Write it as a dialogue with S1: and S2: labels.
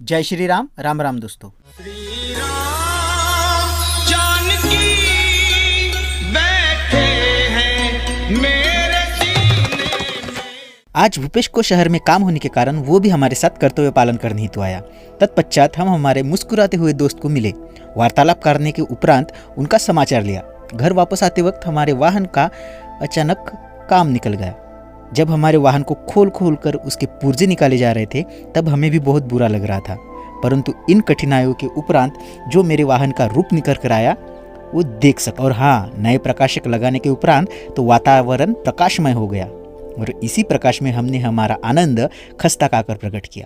S1: जय श्री राम। राम राम दोस्तों।
S2: श्री राम जानकी बैठे हैं मेरे सीने में।
S1: आज भूपेश को शहर में काम होने के कारण वो भी हमारे साथ कर्तव्य पालन करने हेतु आया। तत्पश्चात हम हमारे मुस्कुराते हुए दोस्त को मिले। वार्तालाप करने के उपरांत उनका समाचार लिया। घर वापस आते वक्त हमारे वाहन का अचानक काम निकल गया। जब हमारे वाहन को खोल खोल कर उसके पुर्जे निकाले जा रहे थे तब हमें भी बहुत बुरा लग रहा था, परंतु इन कठिनाइयों के उपरांत जो मेरे वाहन का रूप निकल कर आया वो देख सक। और हाँ, नए प्रकाशक लगाने के उपरांत तो वातावरण प्रकाशमय हो गया और इसी प्रकाश में हमने हमारा आनंद खस्ता खाकर प्रकट किया।